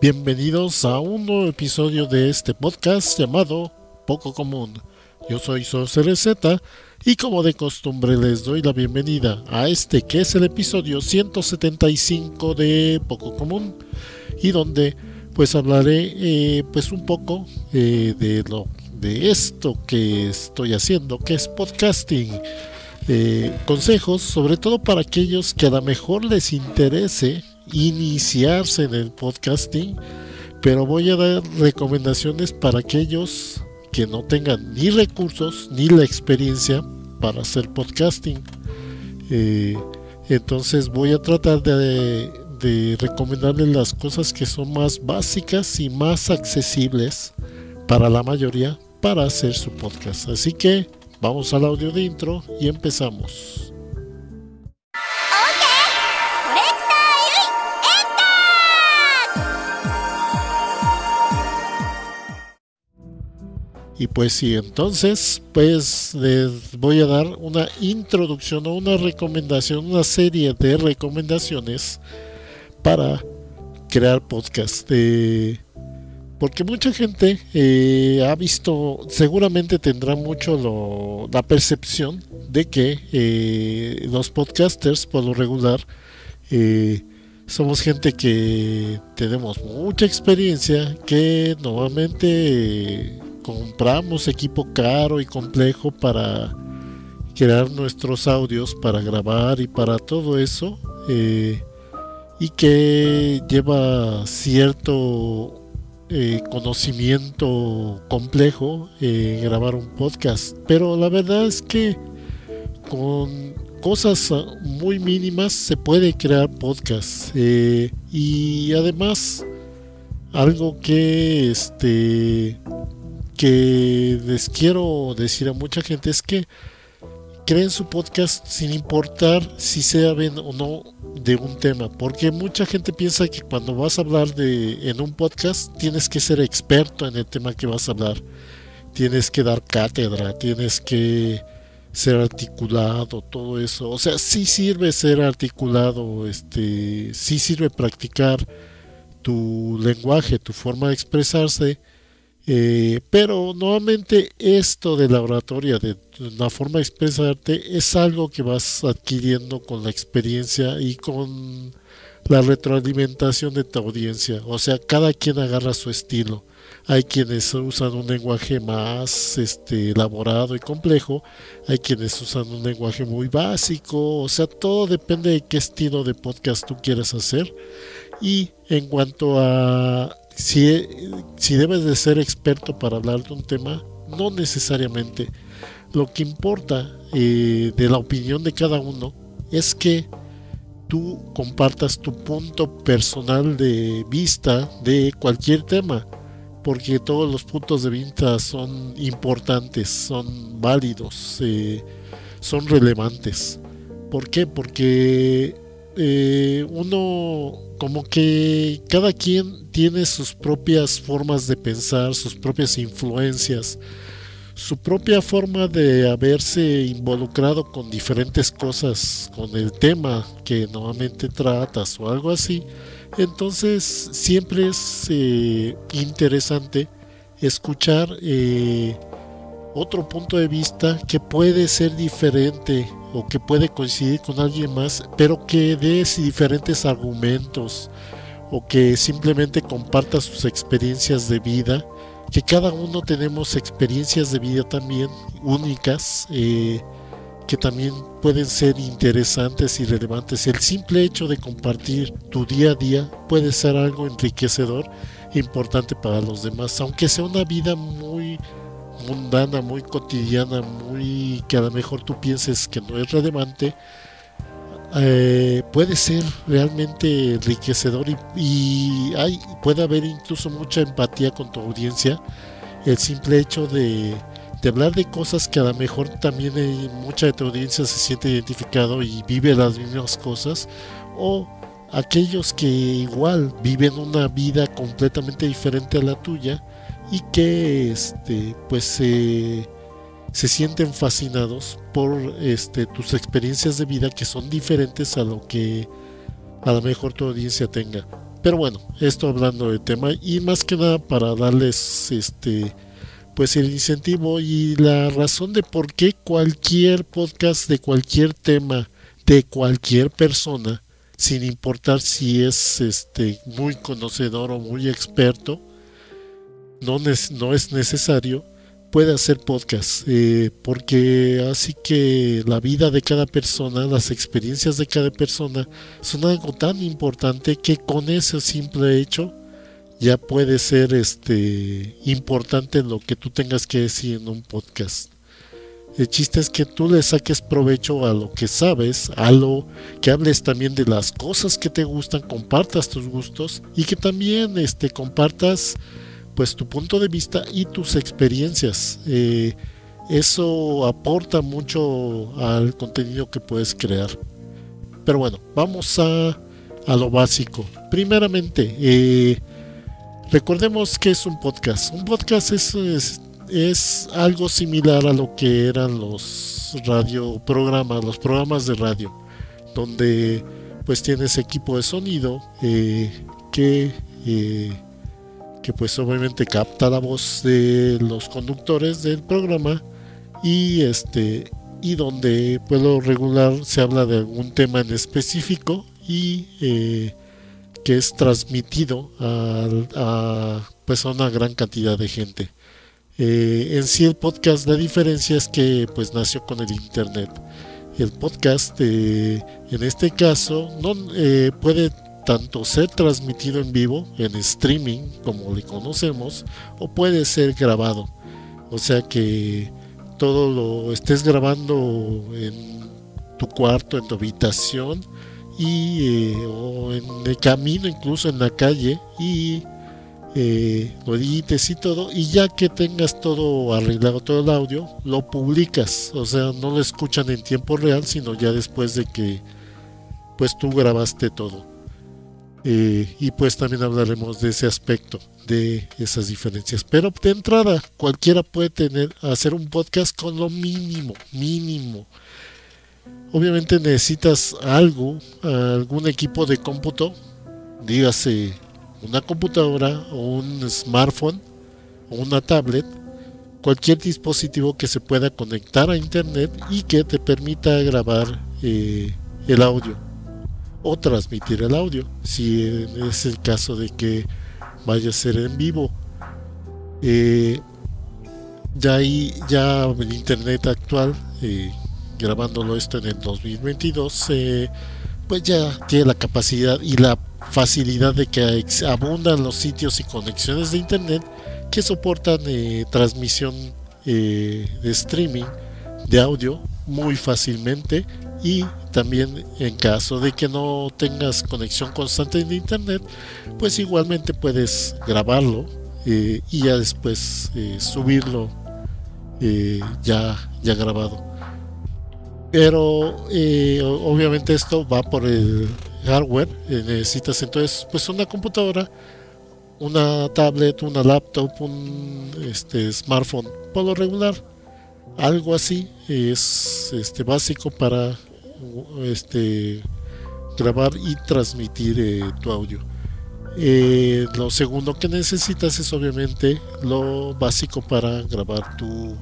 Bienvenidos a un nuevo episodio de este podcast llamado Poco Común. Yo soy SoCRZ y como de costumbre les doy la bienvenida a este que es el episodio 175 de Poco Común, y donde pues hablaré pues un poco de esto que estoy haciendo, que es podcasting. Consejos sobre todo para aquellos que a lo mejor les interese iniciarse en el podcasting, pero voy a dar recomendaciones para aquellos que no tengan ni recursos ni la experiencia para hacer podcasting. Entonces voy a tratar de recomendarles las cosas que son más básicas y más accesibles para la mayoría para hacer su podcast. Así que vamos al audio de intro y empezamos. Y pues sí, entonces pues les voy a dar una introducción o una recomendación, una serie de recomendaciones para crear podcast. Porque mucha gente ha visto, seguramente tendrá mucho la percepción de que los podcasters por lo regular somos gente que tenemos mucha experiencia, que normalmente compramos equipo caro y complejo para crear nuestros audios, para grabar y para todo eso, y que lleva cierto conocimiento complejo grabar un podcast. Pero la verdad es que con cosas muy mínimas se puede crear podcast, y además algo que les quiero decir a mucha gente es que creen su podcast sin importar si saben o no de un tema, porque mucha gente piensa que cuando vas a hablar en un podcast tienes que ser experto en el tema que vas a hablar, tienes que dar cátedra, tienes que ser articulado, todo eso. O sea, sí sirve ser articulado, sí sirve practicar tu lenguaje, tu forma de expresarse. Pero nuevamente esto de la oratoria, de la forma de expresarte, es algo que vas adquiriendo con la experiencia y con la retroalimentación de tu audiencia. O sea, cada quien agarra su estilo. Hay quienes usan un lenguaje más elaborado y complejo, hay quienes usan un lenguaje muy básico. O sea, todo depende de qué estilo de podcast tú quieras hacer. Y en cuanto a si debes de ser experto para hablar de un tema, no necesariamente. Lo que importa de la opinión de cada uno es que tú compartas tu punto personal de vista de cualquier tema, porque todos los puntos de vista son importantes, son válidos, son relevantes. ¿Por qué? Porque uno, como que cada quien tiene sus propias formas de pensar, sus propias influencias, su propia forma de haberse involucrado con diferentes cosas, con el tema que normalmente tratas o algo así. Entonces siempre es interesante escuchar otro punto de vista que puede ser diferente o que puede coincidir con alguien más, pero que dé diferentes argumentos o que simplemente comparta sus experiencias de vida, que cada uno tenemos experiencias de vida también únicas, que también pueden ser interesantes y relevantes. El simple hecho de compartir tu día a día puede ser algo enriquecedor e importante para los demás, aunque sea una vida muy mundana, muy cotidiana, muy que a lo mejor tú pienses que no es relevante. Puede ser realmente enriquecedor y puede haber incluso mucha empatía con tu audiencia. El simple hecho de hablar de cosas que a lo mejor también mucha de tu audiencia se siente identificado y vive las mismas cosas, o aquellos que igual viven una vida completamente diferente a la tuya y que pues se sienten fascinados por tus experiencias de vida, que son diferentes a lo que a lo mejor tu audiencia tenga. Pero bueno, esto hablando de tema y más que nada para darles pues el incentivo y la razón de por qué cualquier podcast de cualquier tema de cualquier persona, sin importar si es muy conocedor o muy experto, no es necesario, puede hacer podcast, porque así que la vida de cada persona, las experiencias de cada persona son algo tan importante que con ese simple hecho ya puede ser importante lo que tú tengas que decir en un podcast. El chiste es que tú le saques provecho a lo que sabes, a lo que hables también de las cosas que te gustan, compartas tus gustos y que también compartas pues tu punto de vista y tus experiencias. Eso aporta mucho al contenido que puedes crear. Pero bueno, vamos a lo básico. Primeramente, recordemos que es un podcast. Un podcast es algo similar a lo que eran los radioprogramas, los programas de radio, donde pues tienes equipo de sonido que pues obviamente capta la voz de los conductores del programa y donde por lo regular se habla de algún tema en específico y que es transmitido pues a una gran cantidad de gente. En sí el podcast, la diferencia es que pues nació con el internet. El podcast en este caso no puede tanto ser transmitido en vivo, en streaming como le conocemos, o puede ser grabado, o sea que todo lo estés grabando en tu cuarto, en tu habitación o en el camino, incluso en la calle, y lo edites y todo, y ya que tengas todo arreglado, todo el audio, lo publicas, o sea, no lo escuchan en tiempo real, sino ya después de que pues tú grabaste todo. Y pues también hablaremos de ese aspecto, de esas diferencias. Pero de entrada, cualquiera puede hacer un podcast con lo mínimo. Obviamente necesitas algún equipo de cómputo, dígase una computadora o un smartphone o una tablet, cualquier dispositivo que se pueda conectar a internet y que te permita grabar el audio o transmitir el audio, si es el caso de que vaya a ser en vivo. Ya el internet actual, grabándolo esto en el 2022, pues ya tiene la capacidad y la facilidad de que abundan los sitios y conexiones de internet que soportan transmisión de streaming de audio muy fácilmente, y también en caso de que no tengas conexión constante de internet, pues igualmente puedes grabarlo y ya después subirlo ya grabado. Pero obviamente esto va por el hardware. Necesitas entonces pues una computadora, una tablet, una laptop, un smartphone por lo regular. Algo así es básico para grabar y transmitir tu audio. Lo segundo que necesitas es obviamente lo básico para grabar tu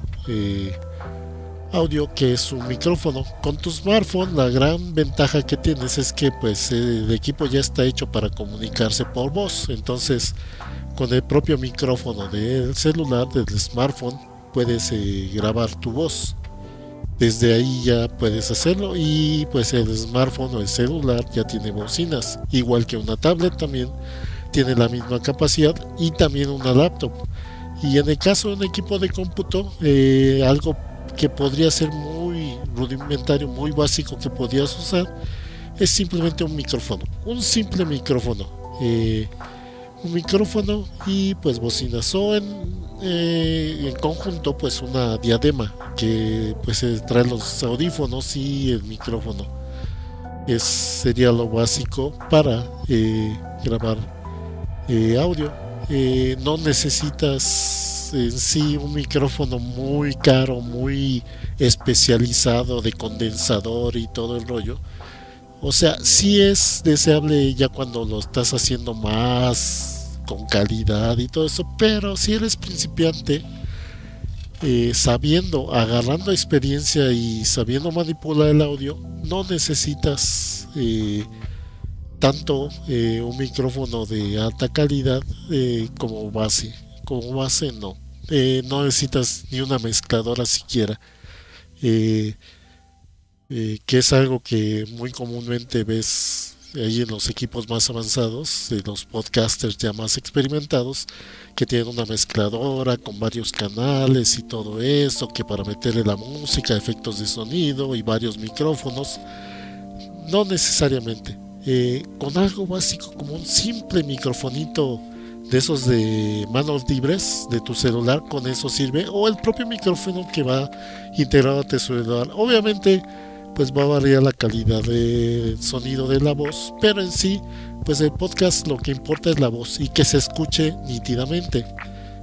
audio, que es un micrófono. Con tu smartphone la gran ventaja que tienes es que pues el equipo ya está hecho para comunicarse por voz. Entonces con el propio micrófono del celular, del smartphone, puedes grabar tu voz. Desde ahí ya puedes hacerlo, y pues el smartphone o el celular ya tiene bocinas, igual que una tablet también tiene la misma capacidad, y también una laptop. Y en el caso de un equipo de cómputo, algo que podría ser muy rudimentario, muy básico que podrías usar, es simplemente un micrófono, un simple micrófono, un micrófono y pues bocinas, o en conjunto pues una diadema que pues trae los audífonos y el micrófono. Sería lo básico para grabar audio. No necesitas en sí un micrófono muy caro, muy especializado de condensador y todo el rollo. O sea, sí es deseable ya cuando lo estás haciendo más con calidad y todo eso, pero si eres principiante, sabiendo, agarrando experiencia y sabiendo manipular el audio, no necesitas tanto un micrófono de alta calidad como base. Como base no. No necesitas ni una mezcladora siquiera. Eh, que es algo que muy comúnmente ves ahí en los equipos más avanzados, de los podcasters ya más experimentados, que tienen una mezcladora con varios canales y todo eso, que para meterle la música, efectos de sonido y varios micrófonos. No necesariamente. Con algo básico como un simple microfonito de esos de manos libres de tu celular, con eso sirve, o el propio micrófono que va integrado a tu celular. Obviamente pues va a variar la calidad de sonido de la voz, pero en sí pues el podcast lo que importa es la voz y que se escuche nítidamente.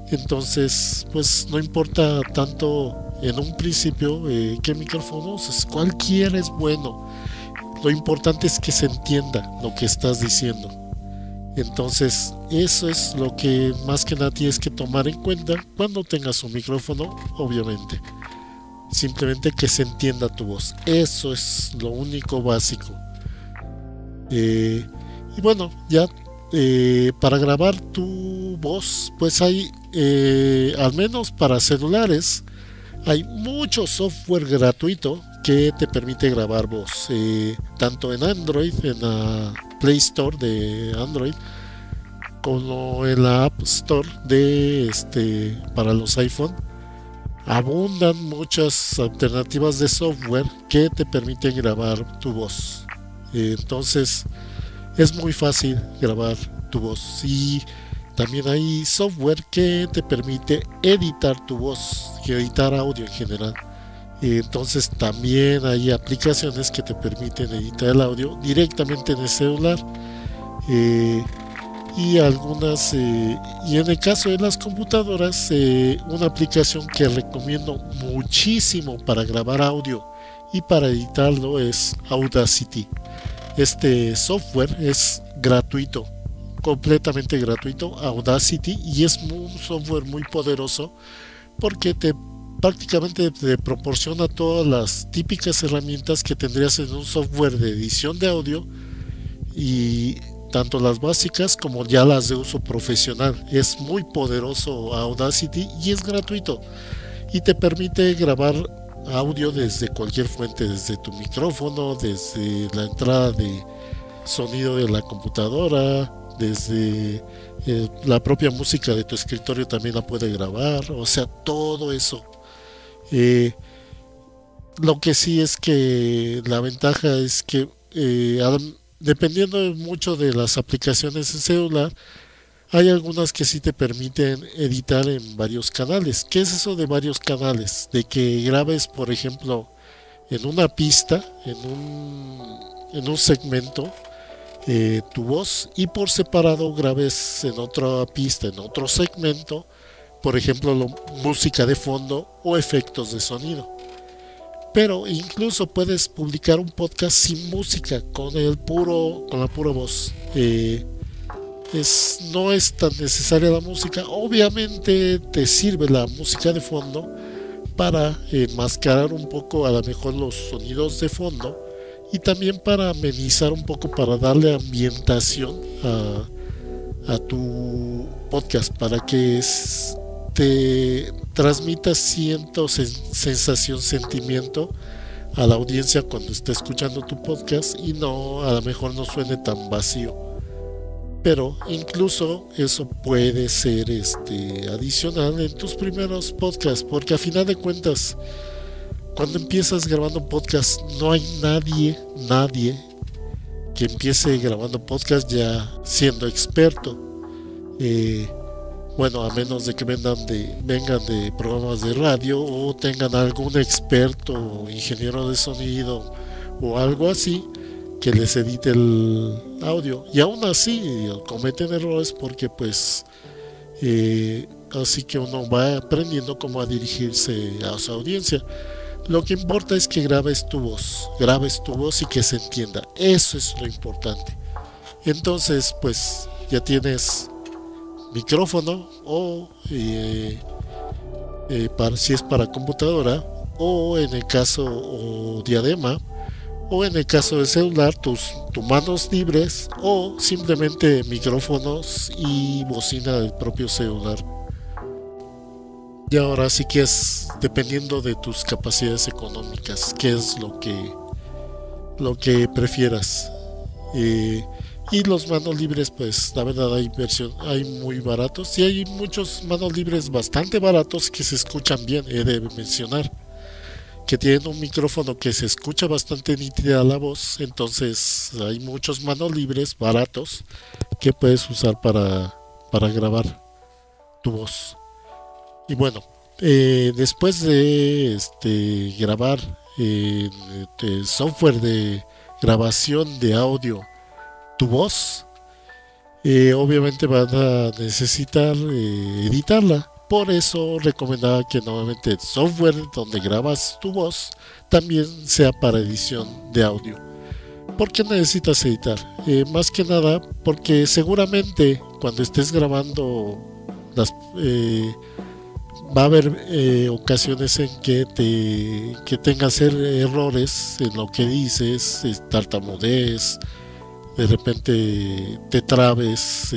Entonces pues no importa tanto en un principio qué micrófonos, cualquiera es bueno. Lo importante es que se entienda lo que estás diciendo. Entonces, eso es lo que más que nada tienes que tomar en cuenta cuando tengas un micrófono, obviamente. Simplemente que se entienda tu voz. Eso es lo único básico. Y bueno, ya para grabar tu voz, pues hay, al menos para celulares, hay mucho software gratuito que te permite grabar voz, tanto en Android, en la Play Store de Android, como en la App Store de para los iPhone. Abundan muchas alternativas de software que te permiten grabar tu voz. Entonces es muy fácil grabar tu voz, y también hay software que te permite editar tu voz y editar audio en general. Entonces también hay aplicaciones que te permiten editar el audio directamente en el celular, y algunas, y en el caso de las computadoras, una aplicación que recomiendo muchísimo para grabar audio y para editarlo es Audacity. Este software es gratuito, completamente gratuito, Audacity, y es un software muy poderoso porque prácticamente te proporciona todas las típicas herramientas que tendrías en un software de edición de audio, y tanto las básicas como ya las de uso profesional. Es muy poderoso Audacity y es gratuito, y te permite grabar audio desde cualquier fuente, desde tu micrófono, desde la entrada de sonido de la computadora, desde la propia música de tu escritorio también la puede grabar, o sea, todo eso. Eh, lo que sí es que la ventaja es que dependiendo mucho de las aplicaciones en celular, hay algunas que sí te permiten editar en varios canales. ¿Qué es eso de varios canales? De que grabes, por ejemplo, en una pista, en un segmento, tu voz, y por separado grabes en otra pista, en otro segmento, por ejemplo, música de fondo o efectos de sonido. Pero incluso puedes publicar un podcast sin música, con la pura voz. No es tan necesaria la música. Obviamente te sirve la música de fondo para enmascarar un poco a lo mejor los sonidos de fondo, y también para amenizar un poco, para darle ambientación a tu podcast, para que te transmita cierta sensación, sentimiento a la audiencia cuando esté escuchando tu podcast, y no, a lo mejor no suene tan vacío. Pero incluso eso puede ser adicional en tus primeros podcasts, porque a final de cuentas, cuando empiezas grabando un podcast, no hay nadie que empiece grabando podcast ya siendo experto. Bueno, a menos de que vengan de programas de radio, o tengan algún experto o ingeniero de sonido o algo así que les edite el audio, y aún así cometen errores, porque pues así que uno va aprendiendo cómo a dirigirse a su audiencia. Lo que importa es que grabes tu voz y que se entienda. Eso es lo importante. Entonces, pues ya tienes micrófono o si es para computadora o en el caso o diadema o en el caso de celular tus manos libres o simplemente micrófonos y bocina del propio celular. Y ahora sí que es dependiendo de tus capacidades económicas, qué es lo que prefieras. Eh, y los manos libres, pues la verdad hay muy baratos y hay muchos manos libres bastante baratos que se escuchan bien, he de mencionar, que tienen un micrófono que se escucha bastante nítida la voz, entonces hay muchos manos libres baratos que puedes usar para grabar tu voz. Y bueno, después de grabar el software de grabación de audio tu voz, obviamente van a necesitar editarla. Por eso recomendaba que nuevamente el software donde grabas tu voz también sea para edición de audio. ¿Por qué necesitas editar? Más que nada porque seguramente cuando estés grabando va a haber ocasiones en que tengas errores en lo que dices, tartamudez, de repente te trabes,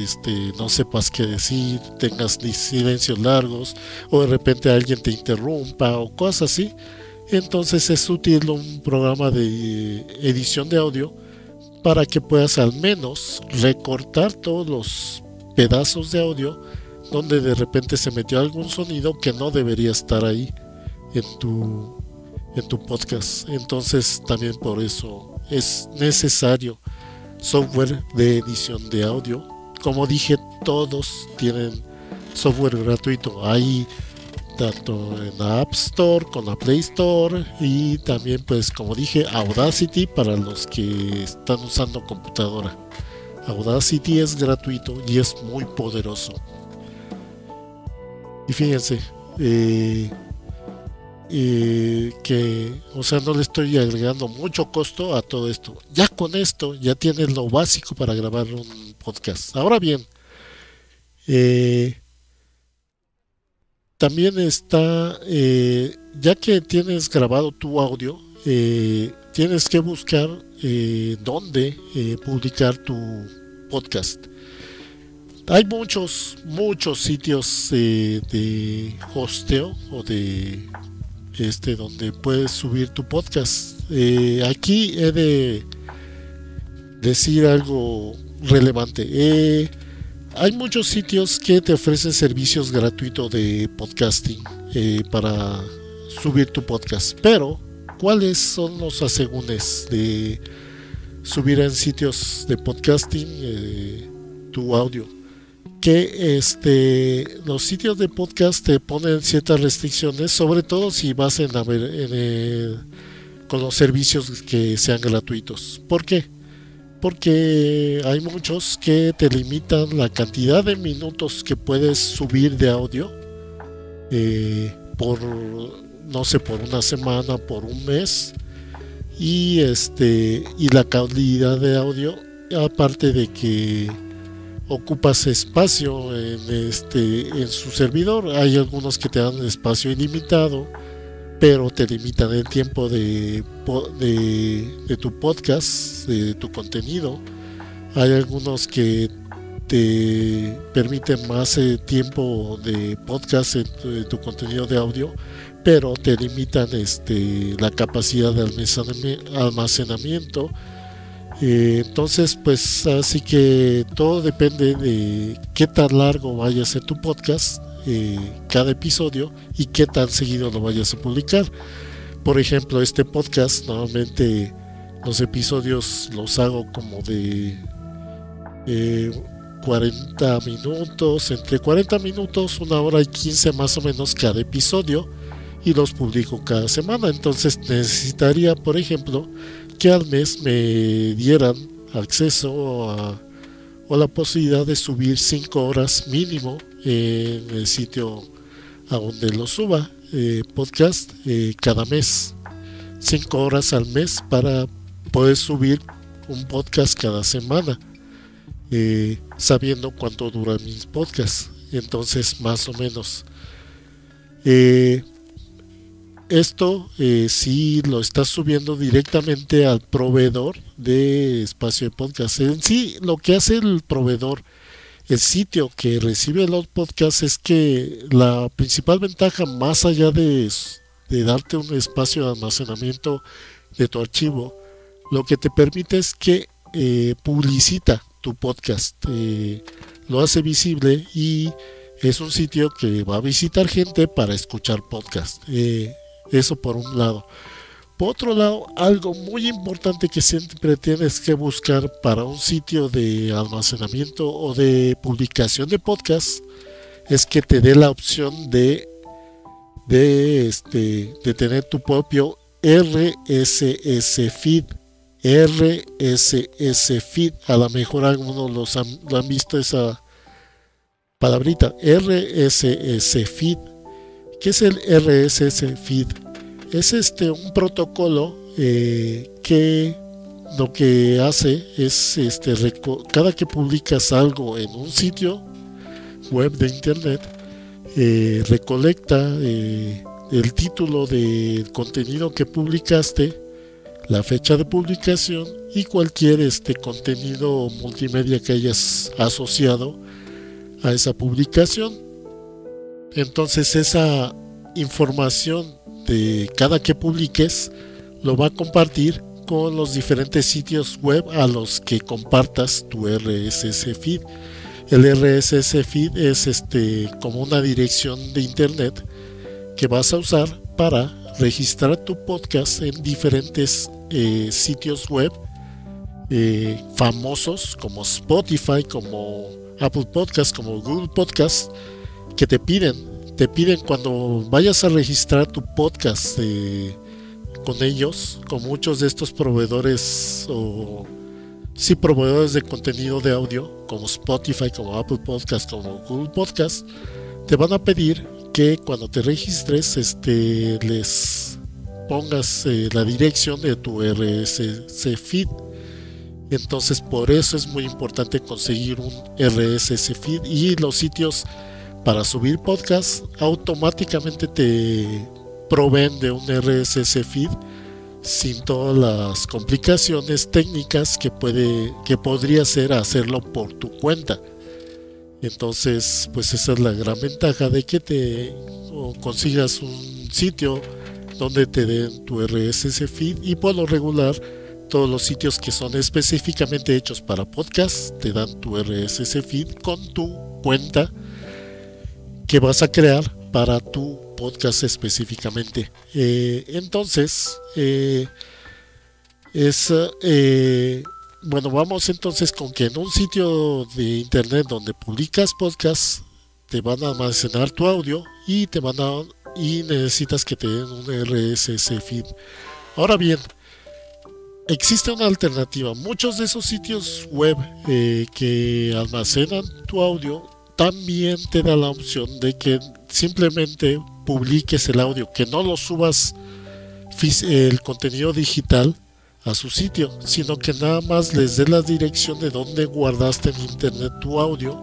no sepas qué decir, tengas silencios largos, o de repente alguien te interrumpa o cosas así. Entonces es útil un programa de edición de audio para que puedas al menos recortar todos los pedazos de audio donde de repente se metió algún sonido que no debería estar ahí en tu podcast. Entonces también por eso es necesario software de edición de audio. Como dije, todos tienen software gratuito. Hay tanto en la App Store, con la Play Store y también, pues como dije, Audacity para los que están usando computadora. Audacity es gratuito y es muy poderoso. Y fíjense, que, o sea, no le estoy agregando mucho costo a todo esto. Ya con esto, ya tienes lo básico para grabar un podcast. Ahora bien, también está, ya que tienes grabado tu audio, tienes que buscar dónde publicar tu podcast. Hay muchos sitios de hosteo o de donde puedes subir tu podcast. Aquí he de decir algo relevante. Hay muchos sitios que te ofrecen servicios gratuitos de podcasting para subir tu podcast, pero ¿cuáles son los asegúnes de subir en sitios de podcasting tu audio? Que los sitios de podcast te ponen ciertas restricciones, sobre todo si vas con los servicios que sean gratuitos. ¿Por qué? Porque hay muchos que te limitan la cantidad de minutos que puedes subir de audio por, no sé, por una semana, por un mes, y la calidad de audio, aparte de que ocupas espacio en su servidor. Hay algunos que te dan espacio ilimitado, pero te limitan el tiempo de tu podcast, de tu contenido. Hay algunos que te permiten más tiempo de podcast en tu contenido de audio, pero te limitan la capacidad de almacenamiento. Entonces, pues así que todo depende de qué tan largo vaya a ser tu podcast, cada episodio, y qué tan seguido lo vayas a publicar. Por ejemplo, este podcast, normalmente los episodios los hago como de 40 minutos, entre 40 minutos, 1 hora y 15 más o menos cada episodio, y los publico cada semana. Entonces necesitaría, por ejemplo, que al mes me dieran acceso o la posibilidad de subir 5 horas mínimo en el sitio a donde lo suba podcast cada mes. 5 horas al mes para poder subir un podcast cada semana, sabiendo cuánto duran mis podcasts. Entonces, más o menos, esto sí lo estás subiendo directamente al proveedor de espacio de podcast. En sí, lo que hace el proveedor, el sitio que recibe los podcasts, es que la principal ventaja, más allá de darte un espacio de almacenamiento de tu archivo, lo que te permite es que publicita tu podcast, lo hace visible y es un sitio que va a visitar gente para escuchar podcast. Eso por un lado. Por otro lado, algo muy importante que siempre tienes que buscar para un sitio de almacenamiento o de publicación de podcast es que te dé la opción de tener tu propio RSS feed. RSS feed, a lo mejor algunos lo han visto esa palabrita, RSS feed. ¿Qué es el RSS feed? Es un protocolo que lo que hace es cada que publicas algo en un sitio web de internet, recolecta el título del contenido que publicaste, la fecha de publicación y cualquier contenido multimedia que hayas asociado a esa publicación. Entonces esa información de cada que publiques lo va a compartir con los diferentes sitios web a los que compartas tu RSS feed. El RSS feed es como una dirección de internet que vas a usar para registrar tu podcast en diferentes sitios web famosos como Spotify, como Apple Podcast, como Google Podcast, que te piden cuando vayas a registrar tu podcast con ellos, con muchos de estos proveedores proveedores de contenido de audio como Spotify, como Apple Podcast, como Google Podcast, te van a pedir que cuando te registres les pongas la dirección de tu RSS feed. Entonces por eso es muy importante conseguir un RSS feed, y los sitios para subir podcast automáticamente te proveen de un RSS feed sin todas las complicaciones técnicas que podría ser hacerlo por tu cuenta. Entonces, pues esa es la gran ventaja de que consigas un sitio donde te den tu RSS feed, y por lo regular todos los sitios que son específicamente hechos para podcast te dan tu RSS feed con tu cuenta que vas a crear para tu podcast específicamente. Entonces, bueno, vamos entonces con que en un sitio de internet donde publicas podcasts te van a almacenar tu audio y necesitas que te den un RSS feed. Ahora bien, existe una alternativa. Muchos de esos sitios web que almacenan tu audio también te da la opción de que simplemente publiques el audio, que no lo subas el contenido digital a su sitio, sino que nada más les dé la dirección de donde guardaste en internet tu audio,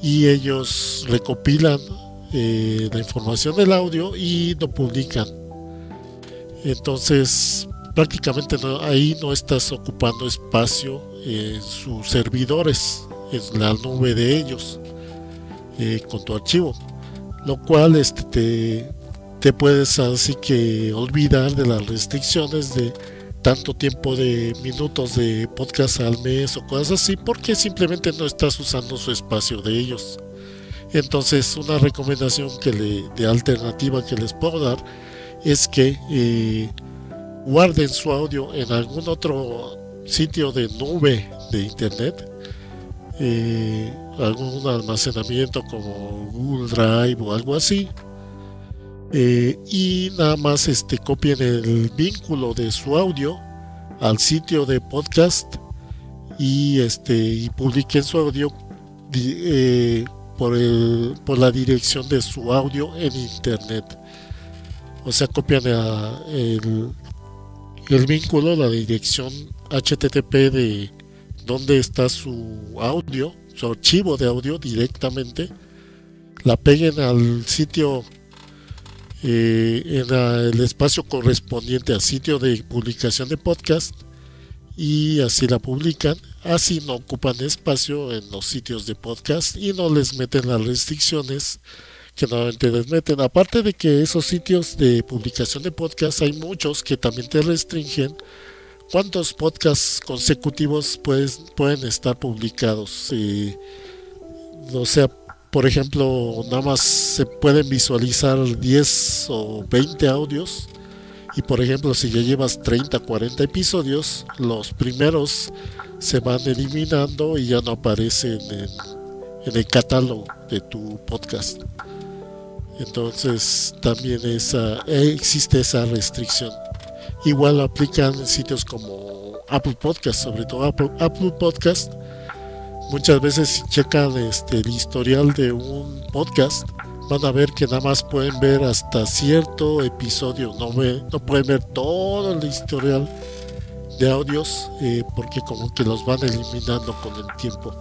y ellos recopilan la información del audio y lo publican. Entonces prácticamente ahí no estás ocupando espacio en sus servidores, en la nube de ellos, con tu archivo, lo cual te puedes así que olvidar de las restricciones de tanto tiempo de minutos de podcast al mes o cosas así, porque simplemente no estás usando su espacio de ellos. Entonces una recomendación de alternativa que les puedo dar es que guarden su audio en algún otro sitio de nube de internet, algún almacenamiento como Google Drive o algo así, y nada más copien el vínculo de su audio al sitio de podcast y publiquen su audio por la dirección de su audio en internet. O sea, copian el el vínculo, la dirección HTTP de dónde está su audio, su archivo de audio directamente, la peguen al sitio, el espacio correspondiente al sitio de publicación de podcast, y así la publican. Así no ocupan espacio en los sitios de podcast y no les meten las restricciones que normalmente les meten. Aparte de que esos sitios de publicación de podcast, hay muchos que también te restringen cuántos podcasts consecutivos pueden estar publicados. O sea, por ejemplo, nada más se pueden visualizar 10 o 20 audios. Y por ejemplo, si ya llevas 30, 40 episodios, los primeros se van eliminando y ya no aparecen en el catálogo de tu podcast. Entonces también existe esa restricción. Igual aplican en sitios como Apple Podcast, sobre todo Apple Podcast. Muchas veces si checan el historial de un podcast, van a ver que nada más pueden ver hasta cierto episodio, no pueden ver todo el historial de audios, porque como que los van eliminando con el tiempo.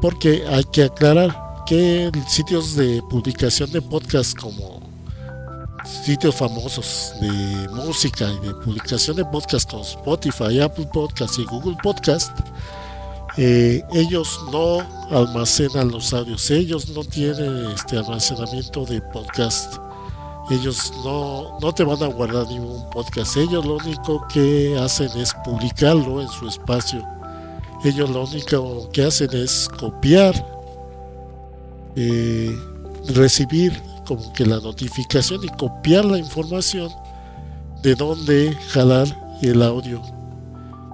Porque hay que aclarar que sitios de publicación de podcast, como sitios famosos de música y de publicación de podcast como Spotify, Apple Podcast y Google Podcast, ellos no almacenan los audios, ellos no tienen almacenamiento de podcast, ellos no te van a guardar ningún podcast, ellos lo único que hacen es publicarlo en su espacio, ellos lo único que hacen es copiar, recibir como que la notificación y copiar la información de dónde jalar el audio.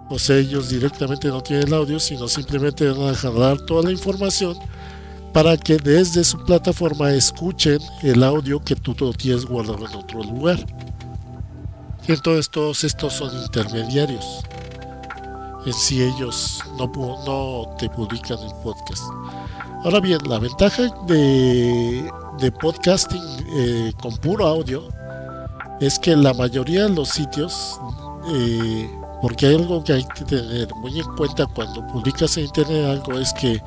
O sea, ellos directamente no tienen el audio, sino simplemente van a jalar toda la información para que desde su plataforma escuchen el audio que tú lo tienes guardado en otro lugar. Y entonces todos estos son intermediarios. En sí ellos no te publican el podcast. Ahora bien, la ventaja de podcasting con puro audio es que la mayoría de los sitios, porque hay algo que hay que tener muy en cuenta cuando publicas en internet algo, es que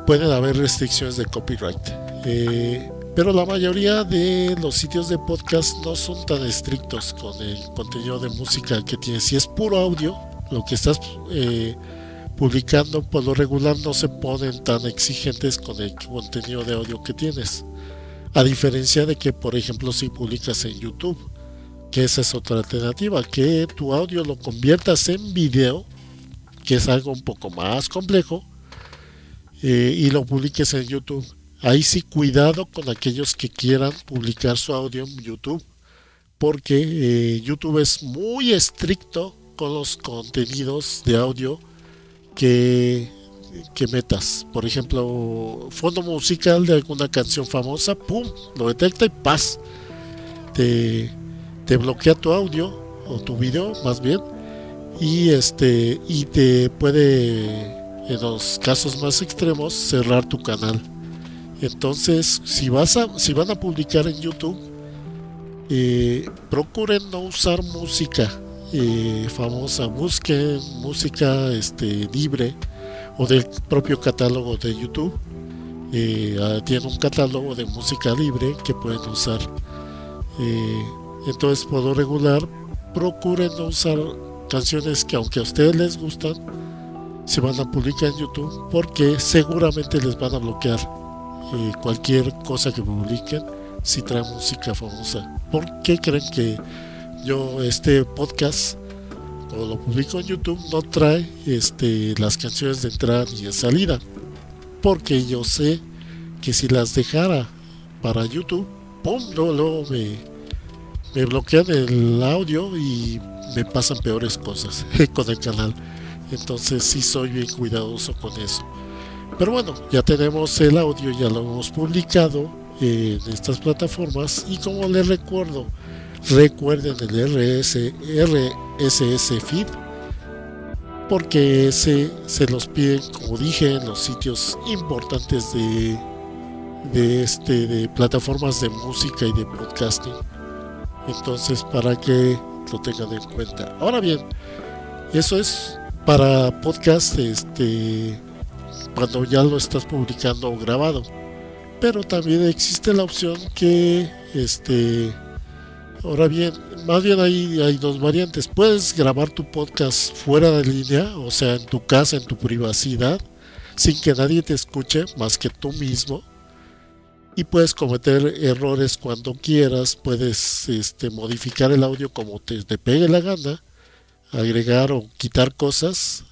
pueden haber restricciones de copyright, pero la mayoría de los sitios de podcast no son tan estrictos con el contenido de música que tienes. Si es puro audio lo que estás publicando, por lo regular no se ponen tan exigentes con el contenido de audio que tienes, a diferencia de que, por ejemplo, si publicas en YouTube, que esa es otra alternativa, que tu audio lo conviertas en video, que es algo un poco más complejo, y lo publiques en YouTube. Ahí sí, cuidado con aquellos que quieran publicar su audio en YouTube, porque YouTube es muy estricto con los contenidos de audio que metas. Por ejemplo, fondo musical de alguna canción famosa, pum, lo detecta y ¡paz! Te bloquea tu audio o tu video más bien, y te puede, en los casos más extremos, cerrar tu canal. Entonces, si van a publicar en YouTube, procuren no usar música famosa, busquen música libre o del propio catálogo de YouTube. Tiene un catálogo de música libre que pueden usar. Entonces, por lo regular, procuren no usar canciones que, aunque a ustedes les gustan, se van a publicar en YouTube, porque seguramente les van a bloquear cualquier cosa que publiquen si trae música famosa. ¿Por qué creen que yo este podcast, cuando lo publico en YouTube, no trae las canciones de entrada ni de salida? Porque yo sé que si las dejara para YouTube, ¡pum!, luego me bloquean el audio y me pasan peores cosas con el canal. Entonces sí soy bien cuidadoso con eso. Pero bueno, ya tenemos el audio, ya lo hemos publicado en estas plataformas, y como les recuerden el RSS feed, porque se los piden, como dije, en los sitios importantes de plataformas de música y de podcasting. Entonces, para que lo tengan en cuenta. Ahora bien, eso es para podcast, cuando ya lo estás publicando o grabado. Pero también existe la opción que, ahora bien, más bien hay dos variantes. Puedes grabar tu podcast fuera de línea, o sea, en tu casa, en tu privacidad, sin que nadie te escuche más que tú mismo. Y puedes cometer errores cuando quieras, puedes modificar el audio como te pegue la gana, agregar o quitar cosas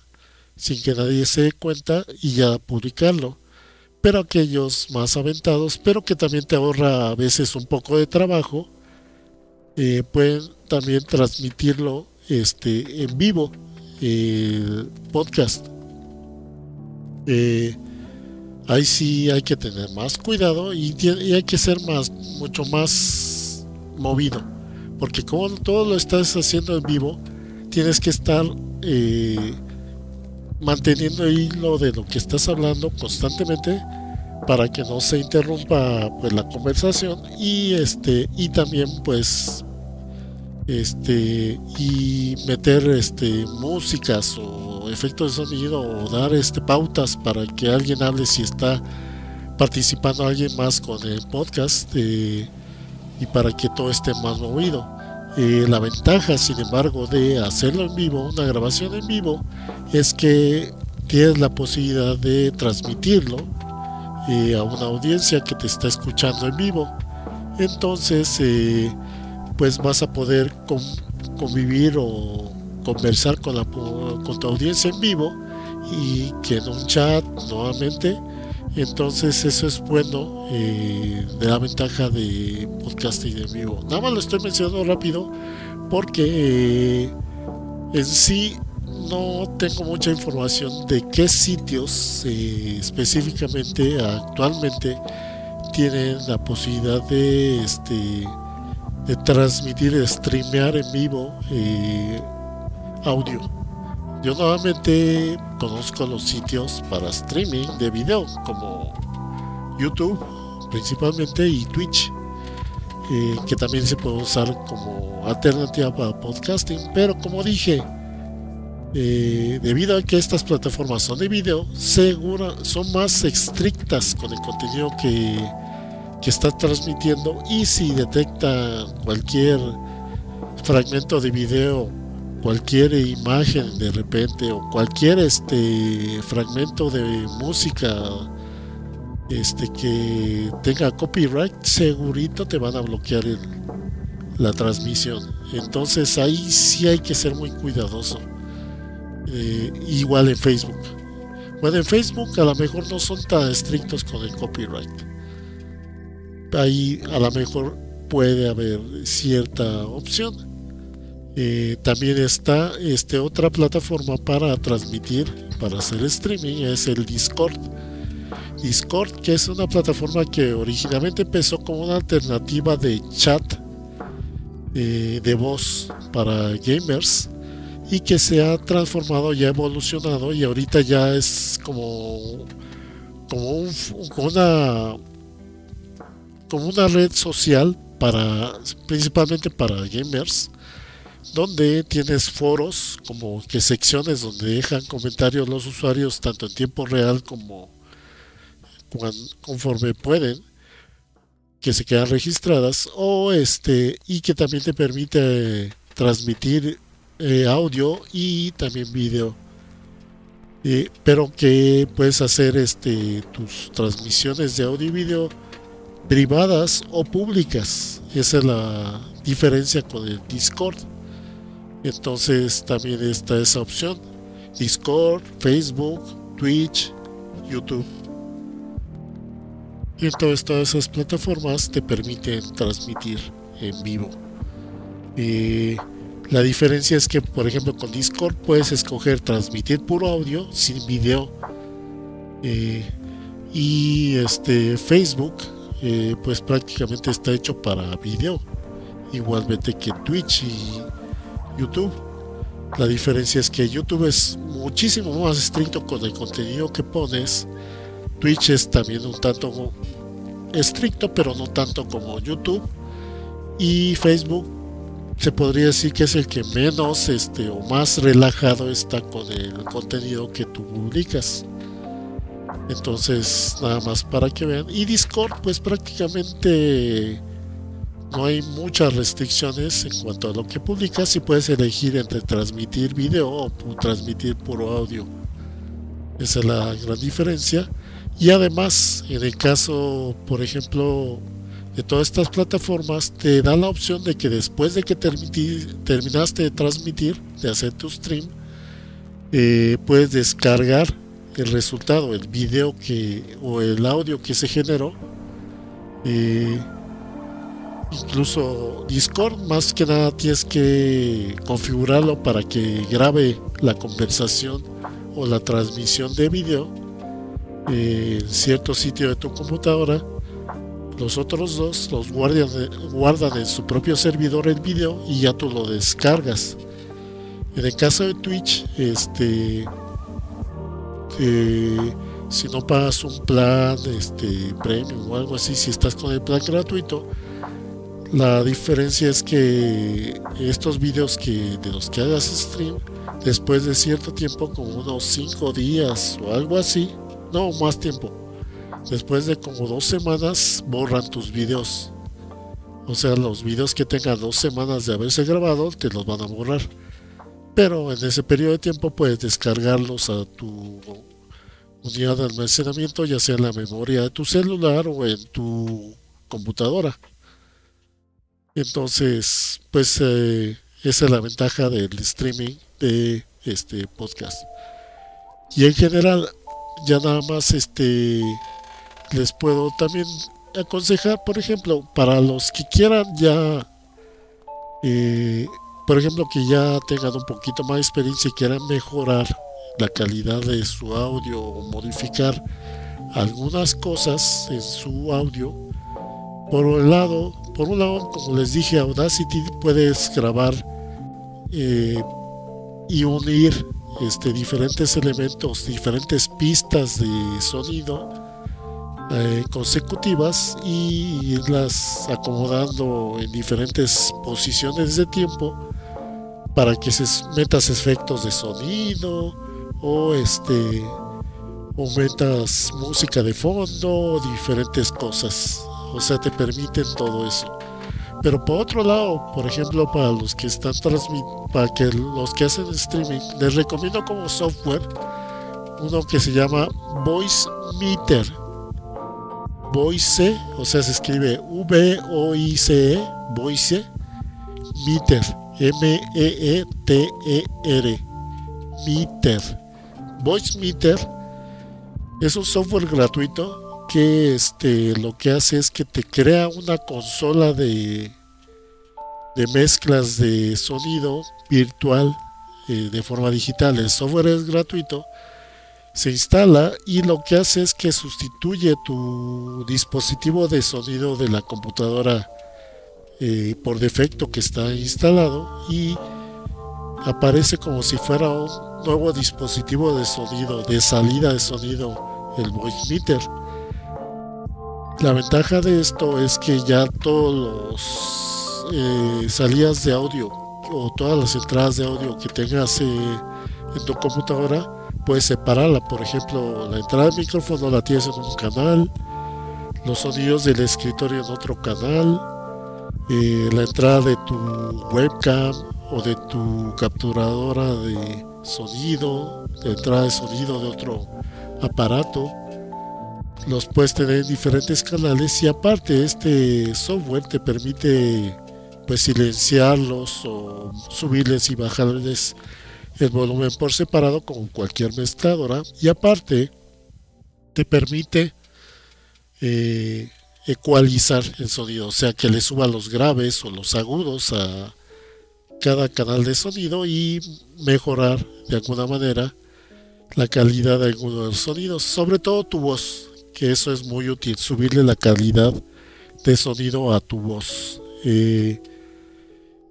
sin que nadie se dé cuenta y ya publicarlo. Pero aquellos más aventados, pero que también te ahorra a veces un poco de trabajo, pueden también transmitirlo en vivo, podcast. Ahí sí hay que tener más cuidado y hay que ser mucho más movido, porque como todo lo estás haciendo en vivo, tienes que estar manteniendo el hilo de lo que estás hablando constantemente para que no se interrumpa pues la conversación y también pues y meter músicas o efectos de sonido o dar pautas para que alguien hable si está participando alguien más con el podcast, y para que todo esté más movido. La ventaja, sin embargo, de hacerlo en vivo, una grabación en vivo, es que tienes la posibilidad de transmitirlo a una audiencia que te está escuchando en vivo. Entonces, pues vas a poder convivir o conversar con tu audiencia en vivo y que en un chat nuevamente. Entonces eso es bueno, de la ventaja de podcasting en vivo. Nada más lo estoy mencionando rápido porque en sí no tengo mucha información de qué sitios específicamente actualmente tienen la posibilidad de transmitir, de streamear en vivo audio. Yo nuevamente conozco los sitios para streaming de video como YouTube principalmente y Twitch, que también se puede usar como alternativa para podcasting, pero como dije, debido a que estas plataformas son de video, son más estrictas con el contenido que está transmitiendo, y si detecta cualquier fragmento de video, cualquier imagen de repente o cualquier fragmento de música que tenga copyright, segurito te van a bloquear la transmisión. Entonces ahí sí hay que ser muy cuidadoso. Igual en Facebook. Bueno, en Facebook a lo mejor no son tan estrictos con el copyright. Ahí a lo mejor puede haber cierta opción. También está otra plataforma para transmitir, para hacer streaming, es el Discord. Discord, que es una plataforma que originalmente empezó como una alternativa de chat de voz para gamers, y que se ha transformado y ha evolucionado, y ahorita ya es como una red social principalmente para gamers, donde tienes foros, como que secciones donde dejan comentarios los usuarios tanto en tiempo real como conforme pueden, que se quedan registradas, y que también te permite transmitir audio y también video, pero que puedes hacer tus transmisiones de audio y video privadas o públicas. Esa es la diferencia con el Discord. Entonces también está esa opción: Discord, Facebook, Twitch, YouTube. Y entonces todas esas plataformas te permiten transmitir en vivo. La diferencia es que, por ejemplo, con Discord puedes escoger transmitir puro audio sin video, y Facebook pues prácticamente está hecho para video, igualmente que Twitch y YouTube. La diferencia es que YouTube es muchísimo más estricto con el contenido que pones. Twitch es también un tanto estricto, pero no tanto como YouTube. Y Facebook se podría decir que es el que menos o más relajado está con el contenido que tú publicas. Entonces, nada más para que vean. Y Discord, pues prácticamente no hay muchas restricciones en cuanto a lo que publicas y puedes elegir entre transmitir video o transmitir puro audio. Esa es la gran diferencia. Y además, en el caso, por ejemplo, de todas estas plataformas, te da la opción de que después de que terminaste de transmitir, de hacer tu stream, puedes descargar el resultado, el video o el audio que se generó. Incluso Discord, más que nada tienes que configurarlo para que grabe la conversación o la transmisión de video en cierto sitio de tu computadora. Los otros dos los guardan en su propio servidor el video y ya tú lo descargas. En el caso de Twitch, si no pagas un plan premium o algo así, si estás con el plan gratuito, la diferencia es que estos videos de los que hagas stream, después de cierto tiempo, como unos 5 días o algo así, no más tiempo, después de como 2 semanas, borran tus videos. O sea, los videos que tengan 2 semanas de haberse grabado, te los van a borrar. Pero en ese periodo de tiempo puedes descargarlos a tu unidad de almacenamiento, ya sea en la memoria de tu celular o en tu computadora. Entonces, pues esa es la ventaja del streaming de este podcast. Y en general, ya nada más les puedo también aconsejar, por ejemplo, para los que quieran ya, por ejemplo, que ya tengan un poquito más de experiencia y quieran mejorar la calidad de su audio o modificar algunas cosas en su audio. Por un lado, como les dije, Audacity puedes grabar y unir diferentes elementos, diferentes pistas de sonido consecutivas y irlas acomodando en diferentes posiciones de tiempo para que se metas efectos de sonido o metas música de fondo, diferentes cosas. O sea, te permiten todo eso. Pero por otro lado, por ejemplo, para los que están los que hacen streaming, les recomiendo como software uno que se llama Voice Meter. Voice, o sea, se escribe V-O-I-C-E, Voice Meter, M-E-E-T-E-R, Meter. Voice Meter es un software gratuito que lo que hace es que te crea una consola de mezclas de sonido virtual de forma digital. El software es gratuito, se instala y lo que hace es que sustituye tu dispositivo de sonido de la computadora por defecto que está instalado y aparece como si fuera un nuevo dispositivo de sonido, de salida de sonido, el Voice Meter. La ventaja de esto es que ya todos los salidas de audio o todas las entradas de audio que tengas en tu computadora puedes separarla. Por ejemplo, la entrada de micrófono la tienes en un canal, los sonidos del escritorio en otro canal, la entrada de tu webcam o de tu capturadora de sonido, la entrada de sonido de otro aparato, los puedes tener en diferentes canales. Y aparte, este software te permite pues silenciarlos o subirles y bajarles el volumen por separado como cualquier mezcladora. Y aparte te permite ecualizar el sonido, o sea que le suba los graves o los agudos a cada canal de sonido y mejorar de alguna manera la calidad de algunos de los sonidos, sobre todo tu voz, que eso es muy útil, subirle la calidad de sonido a tu voz.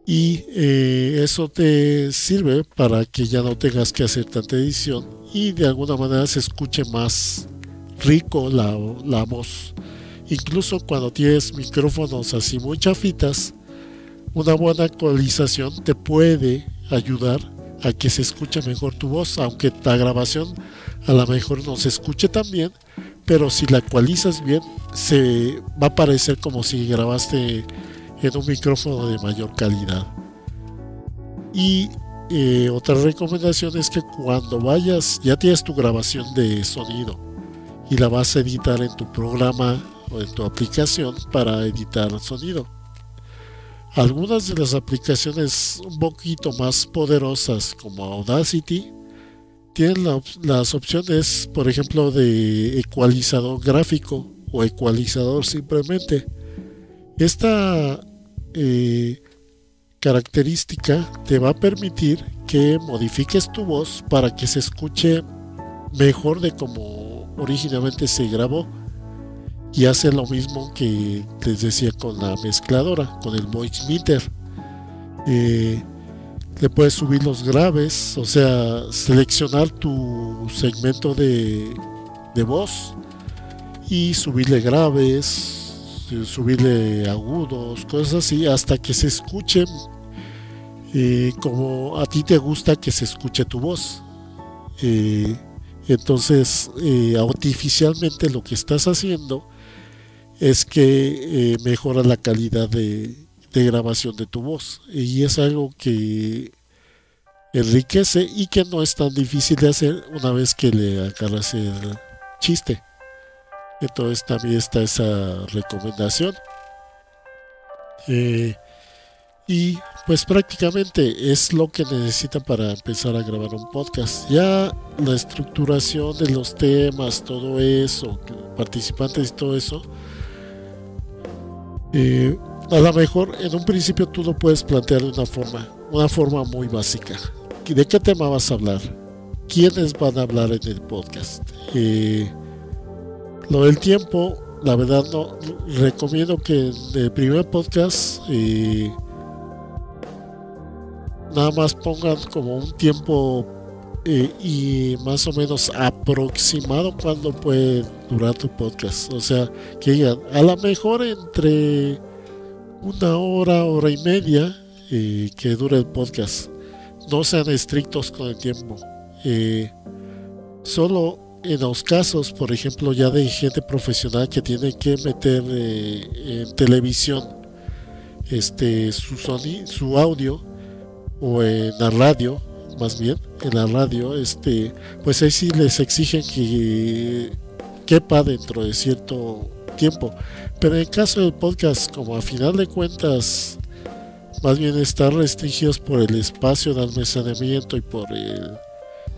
Eso te sirve para que ya no tengas que hacer tanta edición y de alguna manera se escuche más rico la voz. Incluso cuando tienes micrófonos así muy chafitas, una buena ecualización te puede ayudar a que se escuche mejor tu voz, aunque la grabación a lo mejor no se escuche tan bien, pero si la ecualizas bien, se va a parecer como si grabaste en un micrófono de mayor calidad. Y otra recomendación es que cuando vayas, ya tienes tu grabación de sonido y la vas a editar en tu programa o en tu aplicación para editar sonido. Algunas de las aplicaciones un poquito más poderosas como Audacity tienen las opciones, por ejemplo, de ecualizador gráfico o ecualizador simplemente. Esta característica te va a permitir que modifiques tu voz para que se escuche mejor de como originalmente se grabó, y hace lo mismo que les decía con la mezcladora, con el Voice Meter. Le puedes subir los graves, o sea, seleccionar tu segmento de voz y subirle graves, subirle agudos, cosas así, hasta que se escuche como a ti te gusta que se escuche tu voz. Entonces, artificialmente lo que estás haciendo es que mejora la calidad de grabación de tu voz, y es algo que enriquece y que no es tan difícil de hacer una vez que le agarras el chiste. Entonces también está esa recomendación. Y pues prácticamente es lo que necesitan para empezar a grabar un podcast. Ya la estructuración de los temas, todo eso, participantes y todo eso, a lo mejor en un principio tú lo puedes plantear de una forma muy básica. ¿De qué tema vas a hablar? ¿Quiénes van a hablar en el podcast? Lo del tiempo, la verdad no recomiendo que en el primer podcast nada más pongan como un tiempo y más o menos aproximado cuando puede durar tu podcast. O sea, que digan, a lo mejor entre una hora, hora y media que dure el podcast. No sean estrictos con el tiempo. Solo en los casos, por ejemplo, ya de gente profesional que tiene que meter en televisión su audio, o en la radio, más bien, en la radio, pues ahí sí les exigen que quepa dentro de cierto tiempo. Pero en el caso del podcast, como a final de cuentas, más bien están restringidos por el espacio de almacenamiento y por el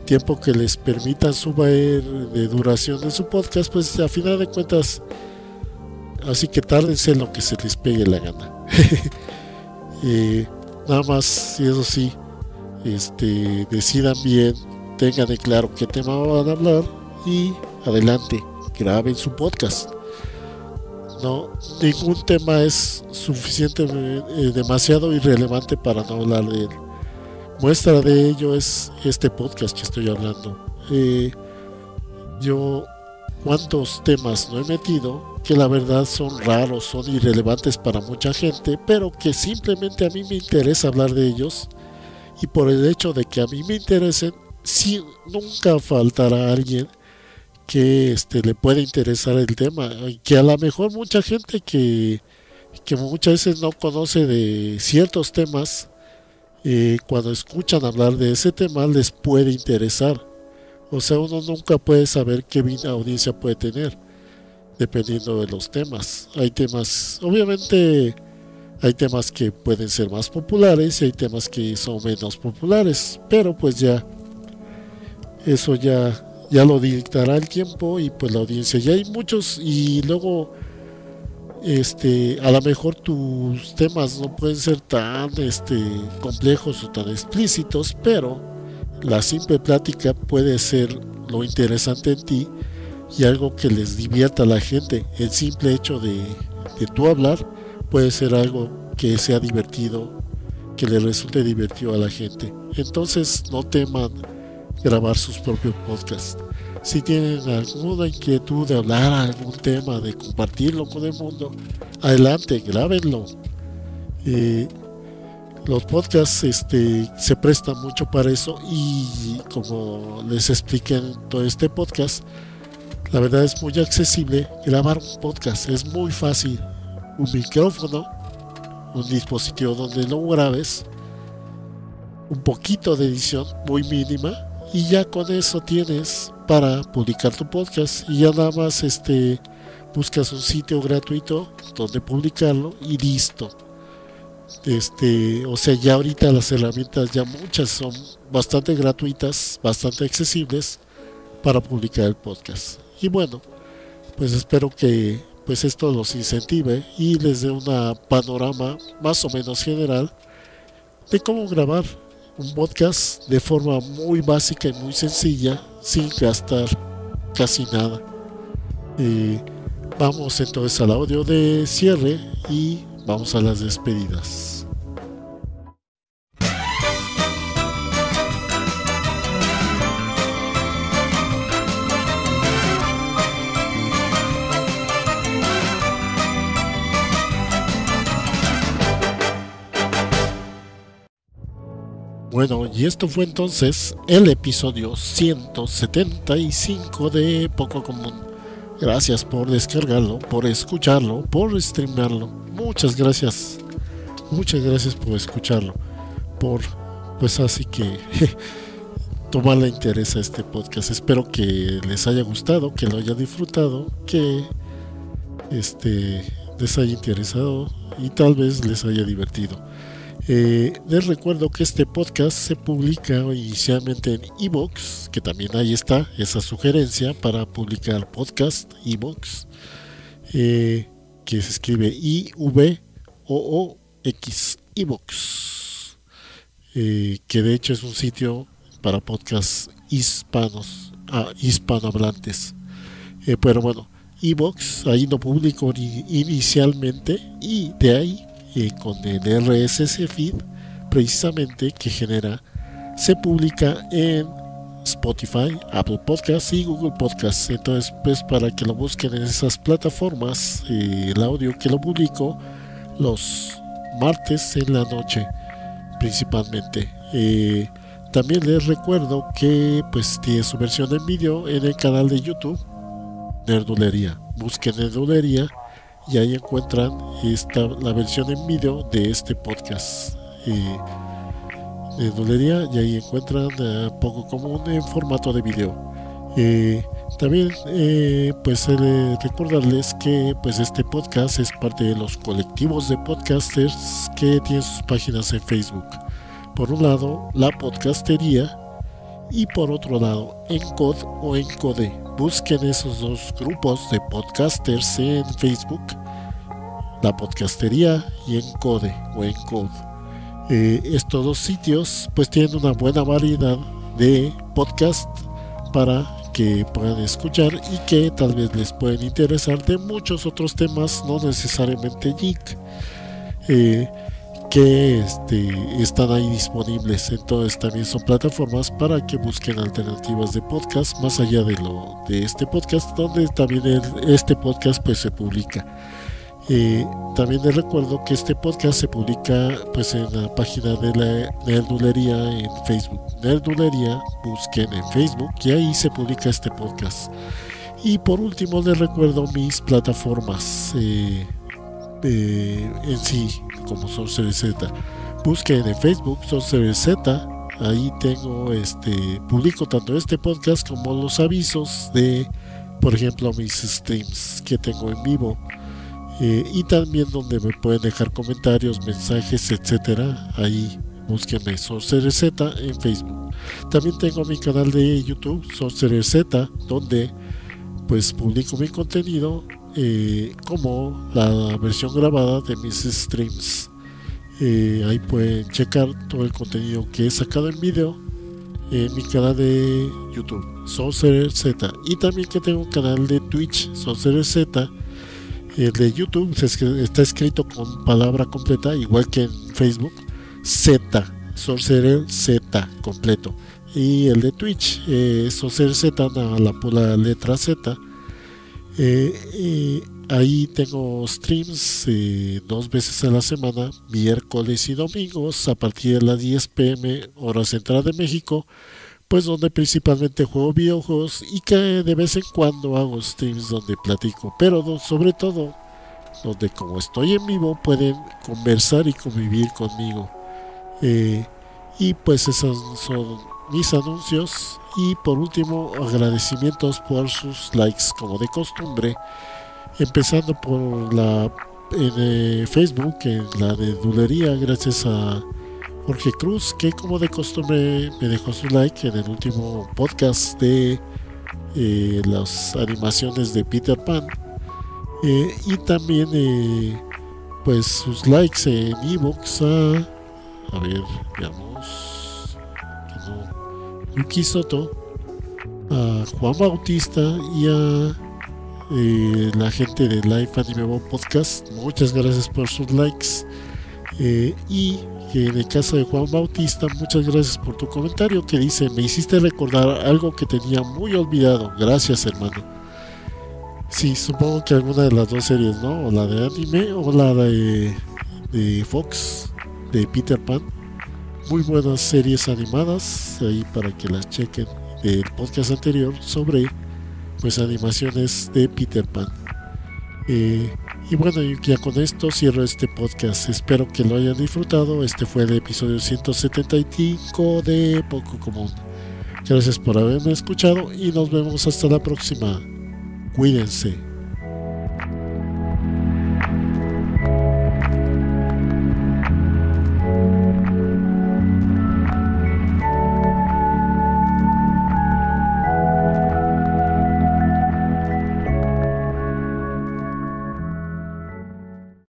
tiempo que les permitan subir de duración de su podcast, pues a final de cuentas, así que tárdense en lo que se les pegue la gana. Nada más, y eso sí, decidan bien, tengan de claro qué tema van a hablar y adelante, graben su podcast. No, ningún tema es demasiado irrelevante para no hablar de él. Muestra de ello es este podcast que estoy hablando. Yo cuántos temas no he metido que la verdad son raros, son irrelevantes para mucha gente, pero que simplemente a mí me interesa hablar de ellos, y por el hecho de que a mí me interesen, sí, nunca faltará alguien que le puede interesar el tema, y que a lo mejor mucha gente que muchas veces no conoce de ciertos temas, cuando escuchan hablar de ese tema les puede interesar. O sea, uno nunca puede saber qué audiencia puede tener dependiendo de los temas. Hay temas, obviamente hay temas que pueden ser más populares y hay temas que son menos populares, pero pues ya eso ya lo dictará el tiempo y pues la audiencia. Ya hay muchos, y luego a lo mejor tus temas no pueden ser tan complejos o tan explícitos, pero la simple plática puede ser lo interesante en ti y algo que les divierta a la gente. El simple hecho de tú hablar puede ser algo que sea divertido, que le resulte divertido a la gente. Entonces no teman grabar sus propios podcasts. Si tienen alguna inquietud de hablar algún tema, de compartirlo con el mundo, adelante, grábenlo. los podcasts se prestan mucho para eso, y como les expliqué en todo este podcast, la verdad es muy accesible grabar un podcast, es muy fácil. Un micrófono, un dispositivo donde lo grabes, un poquito de edición muy mínima, y ya con eso tienes para publicar tu podcast. Y ya nada más buscas un sitio gratuito donde publicarlo y listo. O sea, ya ahorita las herramientas, ya muchas son bastante gratuitas, bastante accesibles para publicar el podcast. Y bueno, pues espero que pues esto los incentive y les dé una panorama más o menos general de cómo grabar un podcast de forma muy básica y muy sencilla, sin gastar casi nada. Vamos entonces al audio de cierre y vamos a las despedidas. Bueno, y esto fue entonces el episodio 175 de Poco Común. Gracias por descargarlo, por escucharlo, por streamarlo. Muchas gracias por escucharlo, pues así que tomarle interés a este podcast. Espero que les haya gustado, que lo hayan disfrutado, que les haya interesado y tal vez les haya divertido. Les recuerdo que este podcast se publica inicialmente en iVoox, que también ahí está esa sugerencia para publicar podcast iVoox, que se escribe IVOOX, iVoox, que de hecho es un sitio para podcasts hispanohablantes. Pero bueno, iVoox, ahí lo publico inicialmente, y de ahí con el RSS feed precisamente que genera, se publica en Spotify, Apple Podcasts y Google Podcasts. Entonces, pues para que lo busquen en esas plataformas, el audio que lo publico los martes en la noche principalmente. También les recuerdo que pues tiene su versión en vídeo en el canal de YouTube Nerdulería. Busquen Nerdulería y ahí encuentran la versión en vídeo de este podcast de Nerdulería, y ahí encuentran Poco Común en formato de video. También pues recordarles que pues este podcast es parte de los colectivos de podcasters que tienen sus páginas en Facebook. Por un lado, La Podcastería, y por otro lado, Encod o Encode. Busquen esos dos grupos de podcasters en Facebook, La Podcastería y Encode o Encode. Estos dos sitios pues tienen una buena variedad de podcast para que puedan escuchar y que tal vez les pueden interesar, de muchos otros temas, no necesariamente geek, que están ahí disponibles. Entonces también son plataformas para que busquen alternativas de podcast más allá de este podcast, donde también este podcast pues se publica. También les recuerdo que este podcast se publica pues en la página de la Nerdulería en Facebook. Nerdulería, busquen en Facebook y ahí se publica este podcast. Y por último les recuerdo mis plataformas en sí, como Sorcerer Z. Busquen en Facebook Sorcerer Z. Ahí tengo publico tanto este podcast como los avisos de, por ejemplo, mis streams que tengo en vivo, y también donde me pueden dejar comentarios, mensajes, etcétera. Ahí búsquenme Sorcerer Z en Facebook. También tengo mi canal de YouTube Sorcerer Z, donde pues publico mi contenido, como la versión grabada de mis streams. Ahí pueden checar todo el contenido que he sacado en video en mi canal de YouTube Sorcerer Z, y también que tengo un canal de Twitch Sorcerer Z. El de YouTube está escrito con palabra completa, igual que en Facebook, Z, Sorcerer Z completo, y el de Twitch Sorcerer Z, la pura letra Z. ahí tengo streams 2 veces a la semana, miércoles y domingos, a partir de las 10 p.m. hora central de México, pues donde principalmente juego videojuegos y que de vez en cuando hago streams donde platico, pero sobre todo donde como estoy en vivo pueden conversar y convivir conmigo. Eh, y pues esos son mis anuncios. Y por último, agradecimientos por sus likes como de costumbre, empezando por la en Facebook, en la de Dulería, gracias a Jorge Cruz, que como de costumbre me dejó su like en el último podcast de las animaciones de Peter Pan. Y también pues sus likes en Evox a ver, veamos, que no, Yuki Soto, a Juan Bautista y a la gente de Live Anime Bomb Podcast. Muchas gracias por sus likes. Y en el caso de Juan Bautista, muchas gracias por tu comentario que dice: me hiciste recordar algo que tenía muy olvidado. Gracias, hermano. Sí, supongo que alguna de las dos series, ¿no? O la de anime o la de Fox, de Peter Pan. Muy buenas series animadas ahí para que las chequen, del podcast anterior sobre pues animaciones de Peter Pan. Y bueno, ya con esto cierro este podcast. Espero que lo hayan disfrutado. Este fue el episodio 175 de Poco Común. Gracias por haberme escuchado y nos vemos hasta la próxima. Cuídense.